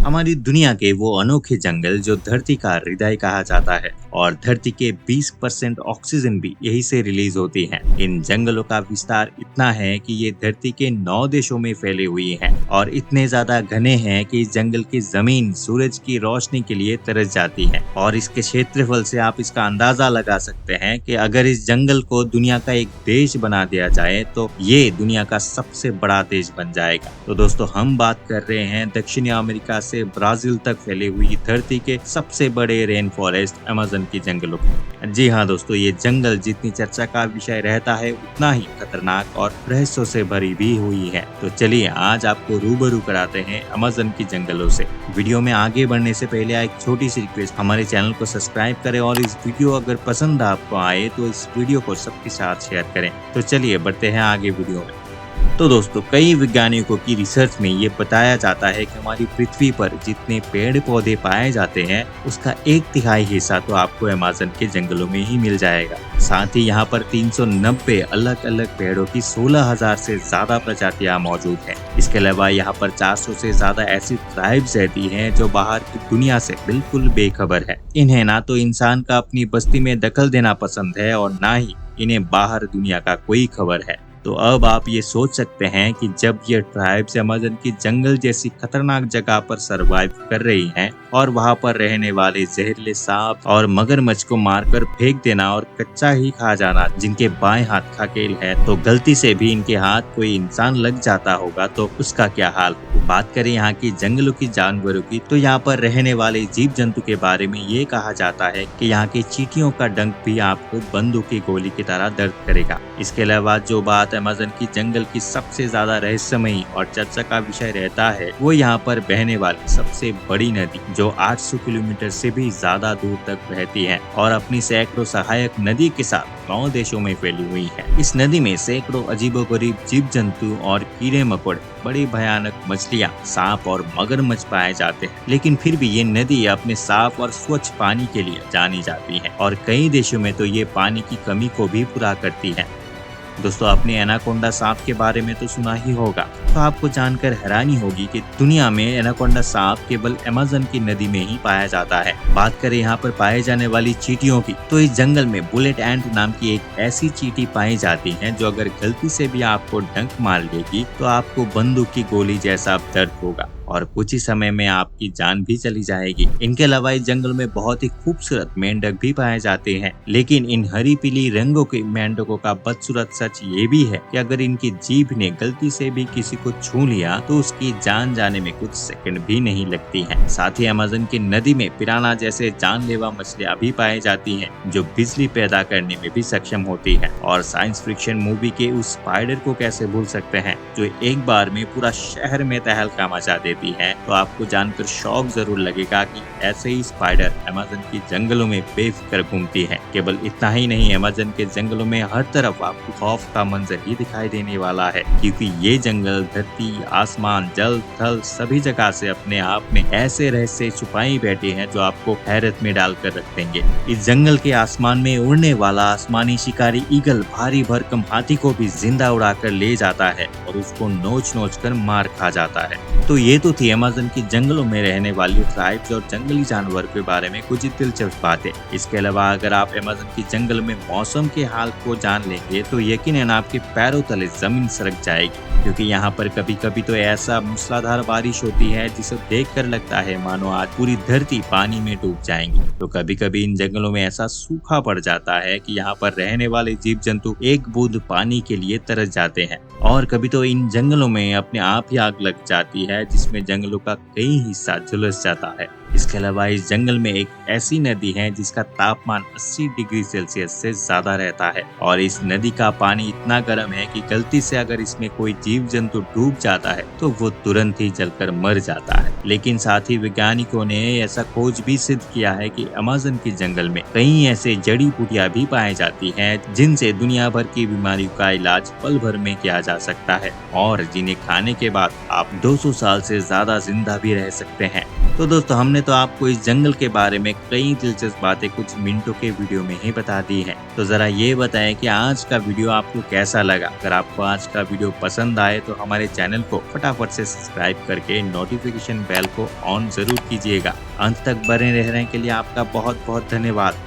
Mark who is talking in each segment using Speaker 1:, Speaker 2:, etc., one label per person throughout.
Speaker 1: हमारी दुनिया के वो अनोखे जंगल जो धरती का हृदय कहा जाता है और धरती के 20% ऑक्सीजन भी यही से रिलीज होती है। इन जंगलों का विस्तार इतना है कि ये धरती के 9 देशों में फैले हुए हैं और इतने ज्यादा घने हैं कि इस जंगल की जमीन सूरज की रोशनी के लिए तरस जाती है। और इसके क्षेत्रफल से आप इसका अंदाजा लगा सकते हैं कि अगर इस जंगल को दुनिया का एक देश बना दिया जाए तो ये दुनिया का सबसे बड़ा देश बन जाएगा। तो दोस्तों हम बात कर रहे हैं दक्षिणी अमेरिका से ब्राजील तक फैली हुई धरती के सबसे बड़े रेन फॉरेस्ट अमेज़न की जंगलों की। जी हाँ दोस्तों, ये जंगल जितनी चर्चा का विषय रहता है उतना ही खतरनाक और रहस्यों से भरी भी हुई है। तो चलिए आज आपको रूबरू कराते हैं अमेज़न की जंगलों से। वीडियो में आगे बढ़ने से पहले एक छोटी सी रिक्वेस्ट, हमारे चैनल को सब्सक्राइब करें और इस वीडियो अगर पसंद आपको आए तो इस वीडियो को सबके साथ शेयर करें। तो चलिए बढ़ते हैं आगे वीडियो में। तो दोस्तों कई वैज्ञानिकों की रिसर्च में ये बताया जाता है कि हमारी पृथ्वी पर जितने पेड़ पौधे पाए जाते हैं उसका 1/3 हिस्सा तो आपको अमेज़न के जंगलों में ही मिल जाएगा। साथ ही यहाँ पर 390 अलग अलग पेड़ों की 16,000 से ज्यादा प्रजातियां मौजूद हैं। इसके अलावा यहाँ पर 400 से ज्यादा ऐसी ट्राइब्स रहती हैं जो बाहर की दुनिया से बिल्कुल बेखबर है। इन्हें ना तो इंसान का अपनी बस्ती में दखल देना पसंद है और ना ही इन्हें बाहर दुनिया का कोई खबर है। तो अब आप ये सोच सकते हैं कि जब ये ट्राइब्स अमेज़न की जंगल जैसी खतरनाक जगह पर सरवाइव कर रही हैं और वहां पर रहने वाले जहरीले सांप और मगरमच्छ को मारकर फेंक देना और कच्चा ही खा जाना जिनके बाएं हाथ का खेल है, तो गलती से भी इनके हाथ कोई इंसान लग जाता होगा तो उसका क्या हाल होगा। बात करें यहाँ की जंगलों की जानवरों की, तो यहाँ पर रहने वाले जीव जंतु के बारे में ये कहा जाता है कि यहाँ की चींटियों का डंक भी आपको बंदूक की गोली की तरह दर्द करेगा। इसके अलावा जो बात अमेज़न की जंगल की सबसे ज्यादा रहस्यमयी और चर्चा का विषय रहता है वो यहाँ पर बहने वाली सबसे बड़ी नदी जो 800 किलोमीटर से भी ज्यादा दूर तक बहती है और अपनी सैकड़ों सहायक नदी के साथ 9 देशों में फैली हुई है। इस नदी में सैकड़ों अजीबोगरीब जीव जंतु और कीड़े मकोड़े, बड़ी भयानक मछलियां, सांप और मगरमच्छ पाए जाते हैं। लेकिन फिर भी ये नदी अपने साफ और स्वच्छ पानी के लिए जानी जाती है और कई देशों में तो ये पानी की कमी को भी पूरा करती है। दोस्तों आपने एनाकोंडा सांप के बारे में तो सुना ही होगा, तो आपको जानकर हैरानी होगी कि दुनिया में एनाकोंडा सांप केवल अमेज़न की नदी में ही पाया जाता है। बात करें यहाँ पर पाए जाने वाली चींटियों की, तो इस जंगल में बुलेट एंट नाम की एक ऐसी चींटी पाई जाती है जो अगर गलती से भी आपको डंक मार लेगी तो आपको बंदूक की गोली जैसा दर्द होगा और कुछ ही समय में आपकी जान भी चली जाएगी। इनके अलावा इस जंगल में बहुत ही खूबसूरत मेंढक भी पाए जाते हैं, लेकिन इन हरी पीली रंगों के मेंढकों का बदसूरत सच ये भी है कि अगर इनकी जीभ ने गलती से भी किसी को छू लिया तो उसकी जान जाने में कुछ सेकंड भी नहीं लगती है। साथ ही अमेज़न की नदी में पिराना जैसे जानलेवा मछलियां भी पाई जाती हैं जो बिजली पैदा करने में भी सक्षम होती है। और साइंस फिक्शन मूवी के उस स्पाइडर को कैसे भूल सकते हैं जो एक बार में पूरा शहर में तहलका मचा देती है। तो आपको जानकर शौक जरूर लगेगा कि ऐसे ही स्पाइडर अमेज़न की जंगलों में बेफिक्र घूमती है। केवल इतना ही नहीं, अमेज़न के जंगलों में हर तरफ आपको खौफ का मंजर ही दिखाई देने वाला है, क्योंकि ये जंगल धरती, आसमान, जल, थल सभी जगह से अपने आप में ऐसे रहस्य छुपाई बैठे हैं जो आपको हैरत में डालकर रख देंगे। इस जंगल के आसमान में उड़ने वाला आसमानी शिकारी ईगल भारी भरकम हाथी को भी जिंदा उड़ाकर ले जाता है और उसको नोच नोच कर मार खा जाता है। तो ये तो थी अमेज़न की जंगलों में रहने वाली ट्राइब्स और जंगली जानवर के बारे में कुछ दिलचस्प बातें। इसके अलावा अगर आप अमेज़न की जंगल में मौसम के हाल को जान लेंगे तो यकीनन आपके पैरों तले जमीन सरक जाएगी, क्योंकि यहाँ पर कभी कभी तो ऐसा मूसलाधार बारिश होती है जिसे देखकर लगता है मानो आज पूरी धरती पानी में डूब जाएंगी। तो कभी कभी इन जंगलों में ऐसा सूखा पड़ जाता है कि यहाँ पर रहने वाले जीव जंतु एक बूंद पानी के लिए तरस जाते हैं। और कभी तो इन जंगलों में अपने आप ही आग लग जाती है जिसमें जंगलों का कई हिस्सा झुलस जाता है। इसके अलावा इस जंगल में एक ऐसी नदी है जिसका तापमान 80 डिग्री सेल्सियस से ज्यादा रहता है और इस नदी का पानी इतना गर्म है कि गलती से अगर इसमें कोई जीव जंतु डूब जाता है तो वो तुरंत ही जलकर मर जाता है। लेकिन साथ ही वैज्ञानिकों ने ऐसा खोज भी सिद्ध किया है कि अमेज़न के जंगल में कई ऐसे जड़ी बूटियां भी पाई जाती हैं जिनसे दुनिया भर की बीमारियों का इलाज पल भर में किया जा सकता है और जिन्हें खाने के बाद आप 200 साल से ज्यादा जिंदा भी रह सकते हैं। तो दोस्तों हमने तो आपको इस जंगल के बारे में कई दिलचस्प बातें कुछ मिनटों के वीडियो में ही बता दी है। तो जरा ये बताएं कि आज का वीडियो आपको कैसा लगा। अगर आपको आज का वीडियो पसंद आए तो हमारे चैनल को फटाफट से सब्सक्राइब करके नोटिफिकेशन बेल को ऑन जरूर कीजिएगा। अंत तक बने रहने के लिए आपका बहुत बहुत धन्यवाद।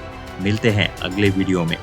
Speaker 1: मिलते हैं अगले वीडियो में।